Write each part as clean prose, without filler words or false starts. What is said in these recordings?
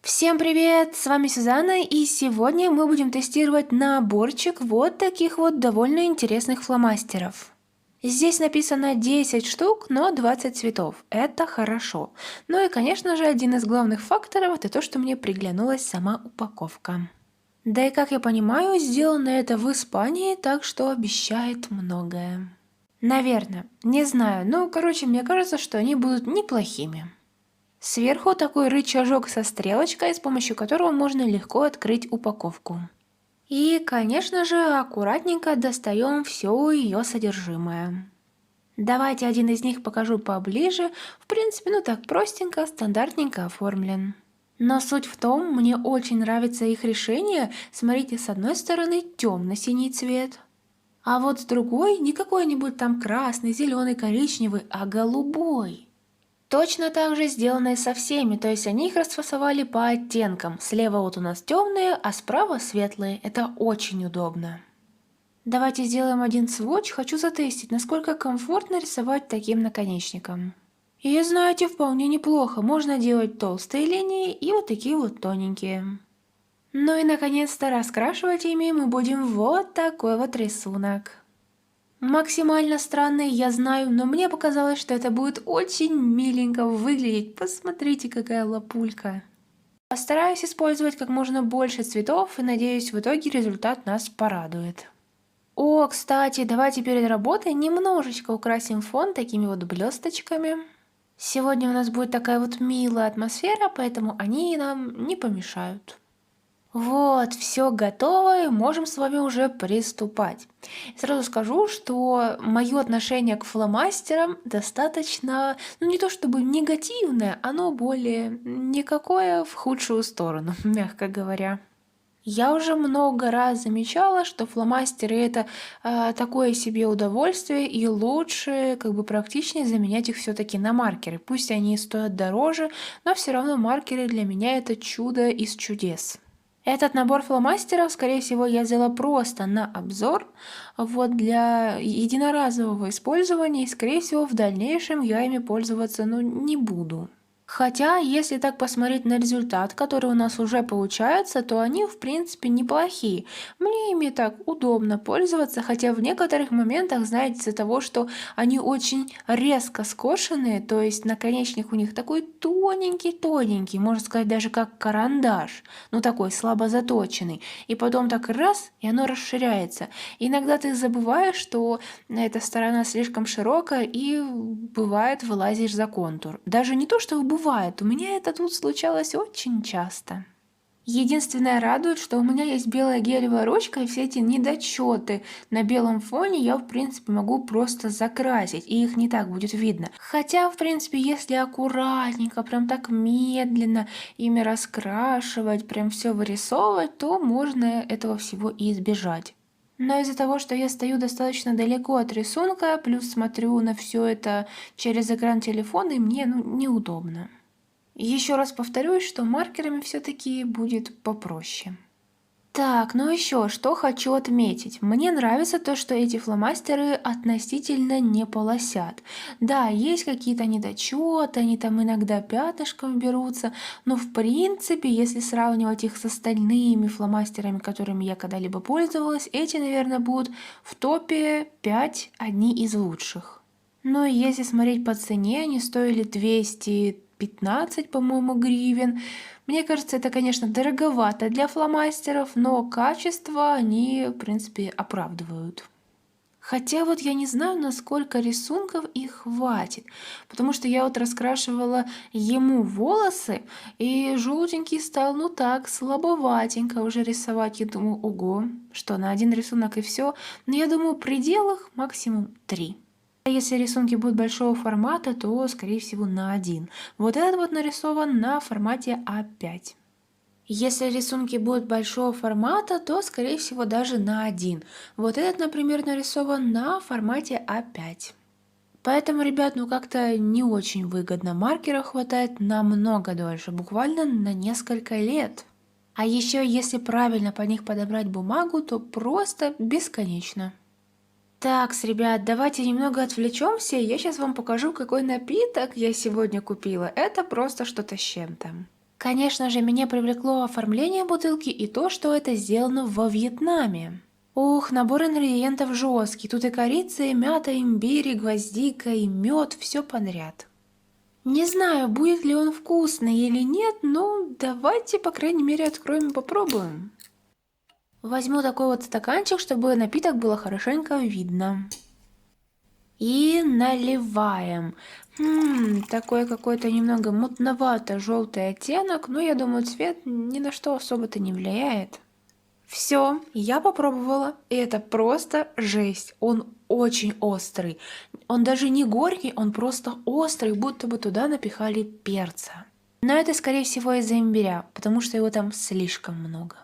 Всем привет! С вами Сюзанна, и сегодня мы будем тестировать наборчик вот таких вот довольно интересных фломастеров. Здесь написано 10 штук, но 20 цветов. Это хорошо. Ну и, конечно же, один из главных факторов — это то, что мне приглянулась сама упаковка. Да и, как я понимаю, сделано это в Испании, так что обещает многое. Наверное, не знаю, ну, короче, мне кажется, что они будут неплохими. Сверху такой рычажок со стрелочкой, с помощью которого можно легко открыть упаковку. И, конечно же, аккуратненько достаем все ее содержимое. Давайте один из них покажу поближе. В принципе, ну так простенько, стандартненько оформлен. Но суть в том, мне очень нравится их решение. Смотрите, с одной стороны темно-синий цвет, а вот с другой не какой-нибудь там красный, зеленый, коричневый, а голубой. Точно так же сделано и со всеми, то есть они их расфасовали по оттенкам. Слева вот у нас темные, а справа светлые. Это очень удобно. Давайте сделаем один сводч. Хочу затестить, насколько комфортно рисовать таким наконечником. И знаете, вполне неплохо. Можно делать толстые линии и вот такие вот тоненькие. Ну и наконец-то раскрашивать ими мы будем вот такой вот рисунок. Максимально странный, я знаю, но мне показалось, что это будет очень миленько выглядеть. Посмотрите, какая лапулька. Постараюсь использовать как можно больше цветов и надеюсь, в итоге результат нас порадует. О, кстати, давайте перед работой немножечко украсим фон такими вот блесточками. Сегодня у нас будет такая вот милая атмосфера, поэтому они нам не помешают. Вот, все готово, и можем с вами уже приступать. Сразу скажу, что мое отношение к фломастерам достаточно, ну не то чтобы негативное, оно более никакое в худшую сторону, мягко говоря. Я уже много раз замечала, что фломастеры это такое себе удовольствие, и лучше, как бы практичнее заменять их все-таки на маркеры. Пусть они и стоят дороже, но все равно маркеры для меня это чудо из чудес. Этот набор фломастеров, скорее всего, я взяла просто на обзор, вот для единоразового использования, и, скорее всего, в дальнейшем я ими пользоваться, ну, не буду. Хотя, если так посмотреть на результат, который у нас уже получается, то они, в принципе, неплохие. Мне ими так удобно пользоваться, хотя в некоторых моментах, знаете, из-за того, что они очень резко скошенные, то есть наконечник у них такой тоненький-тоненький, можно сказать, даже как карандаш, ну такой слабо заточенный, и потом так раз, и оно расширяется. Иногда ты забываешь, что эта сторона слишком широкая, и бывает вылазишь за контур. Даже не то, что бывает, у меня это тут случалось очень часто. Единственное радует, что у меня есть белая гелевая ручка, и все эти недочеты на белом фоне я, в принципе, могу просто закрасить, и их не так будет видно. Хотя, в принципе, если аккуратненько, прям так медленно ими раскрашивать, прям все вырисовывать, то можно этого всего и избежать. Но из-за того, что я стою достаточно далеко от рисунка, плюс смотрю на все это через экран телефона, и мне неудобно. Еще раз повторюсь, что маркерами все-таки будет попроще. Так, ну еще что хочу отметить. Мне нравится то, что эти фломастеры относительно не полосят. Да, есть какие-то недочеты, они там иногда пятнышком берутся, но в принципе, если сравнивать их с остальными фломастерами, которыми я когда-либо пользовалась, эти, наверное, будут в топе 5 одни из лучших. Но если смотреть по цене, они стоили 215, по-моему, гривен. Мне кажется, это, конечно, дороговато для фломастеров, но качество они, в принципе, оправдывают. Хотя вот я не знаю, насколько рисунков их хватит, потому что я вот раскрашивала ему волосы, и желтенький стал, ну так, слабоватенько уже рисовать. Я думаю, ого, что на один рисунок и все. Но я думаю, в пределах максимум 3. Если рисунки будут большого формата, то, скорее всего, на 1. Вот этот вот нарисован на формате А5. Если рисунки будут большого формата, то, скорее всего, даже на 1. Вот этот, например, нарисован на формате А5. Поэтому, ребят, ну как-то не очень выгодно. Маркера хватает намного дольше, буквально на несколько лет. А еще, если правильно по них подобрать бумагу, то просто бесконечно. Так, ребят, давайте немного отвлечемся. Я сейчас вам покажу, какой напиток я сегодня купила. Это просто что-то с чем-то. Конечно же, меня привлекло оформление бутылки и то, что это сделано во Вьетнаме. Ух, набор ингредиентов жесткий. Тут и корица, и мята, и имбирь, и гвоздика, и мед, все подряд. Не знаю, будет ли он вкусный или нет, но давайте, по крайней мере, откроем и попробуем. Возьму такой вот стаканчик, чтобы напиток было хорошенько видно. И наливаем. Такой какой-то немного мутновато-желтый оттенок, но я думаю, цвет ни на что особо-то не влияет. Все, я попробовала, и это просто жесть. Он очень острый. Он даже не горький, он просто острый, будто бы туда напихали перца. Но это, скорее всего, из-за имбиря, потому что его там слишком много.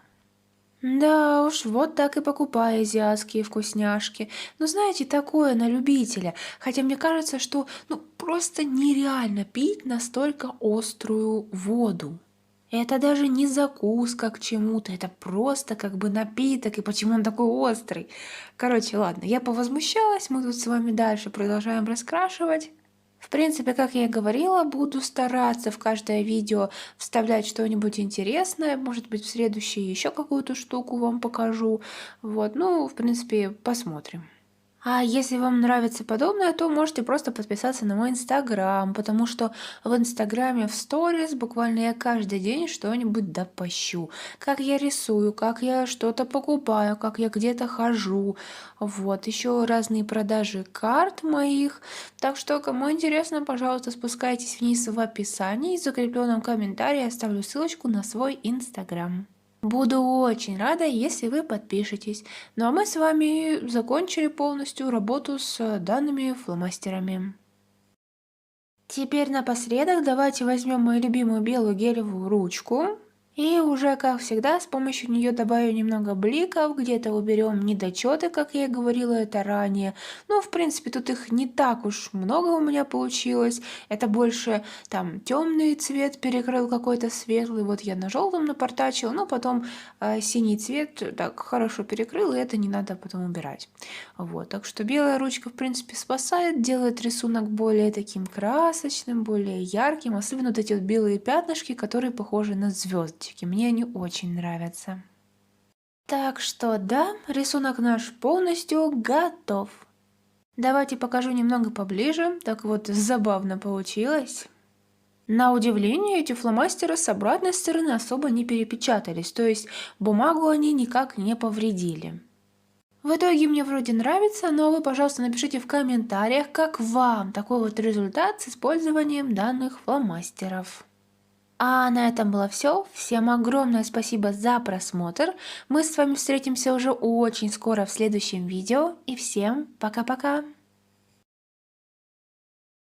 Да уж, вот так и покупаю азиатские вкусняшки. Но знаете, такое на любителя. Хотя мне кажется, что просто нереально пить настолько острую воду. Это даже не закуска к чему-то, это просто как бы напиток, и почему он такой острый. Короче, ладно, я повозмущалась, мы тут с вами дальше продолжаем раскрашивать. В принципе, как я и говорила, буду стараться в каждое видео вставлять что-нибудь интересное. Может быть, в следующее еще какую-то штуку вам покажу. Вот, в принципе, посмотрим. А если вам нравится подобное, то можете просто подписаться на мой инстаграм, потому что в инстаграме в сторис буквально я каждый день что-нибудь допощу. Как я рисую, как я что-то покупаю, как я где-то хожу. Вот, еще разные продажи карт моих. Так что, кому интересно, пожалуйста, спускайтесь вниз в описании и в закрепленном комментарии оставлю ссылочку на свой инстаграм. Буду очень рада, если вы подпишетесь. Ну а мы с вами закончили полностью работу с данными фломастерами. Теперь напоследок давайте возьмем мою любимую белую гелевую ручку. И уже, как всегда, с помощью нее добавим немного бликов, где-то уберем недочеты, как я и говорила это ранее. В принципе, тут их не так уж много у меня получилось. Это больше там темный цвет перекрыл какой-то светлый. Вот я на желтом напортачила, но потом синий цвет так хорошо перекрыл, и это не надо потом убирать. Вот, так что белая ручка, в принципе, спасает, делает рисунок более таким красочным, более ярким. Особенно вот эти вот белые пятнышки, которые похожи на звезды. Мне они очень нравятся. Так что да, рисунок наш полностью готов. Давайте покажу немного поближе. Так вот, забавно получилось. На удивление, эти фломастеры с обратной стороны особо не перепечатались, то есть бумагу они никак не повредили. В итоге мне вроде нравится, но вы, пожалуйста, напишите в комментариях, как вам такой вот результат с использованием данных фломастеров. А на этом было все. Всем огромное спасибо за просмотр. Мы с вами встретимся уже очень скоро в следующем видео. И всем пока-пока.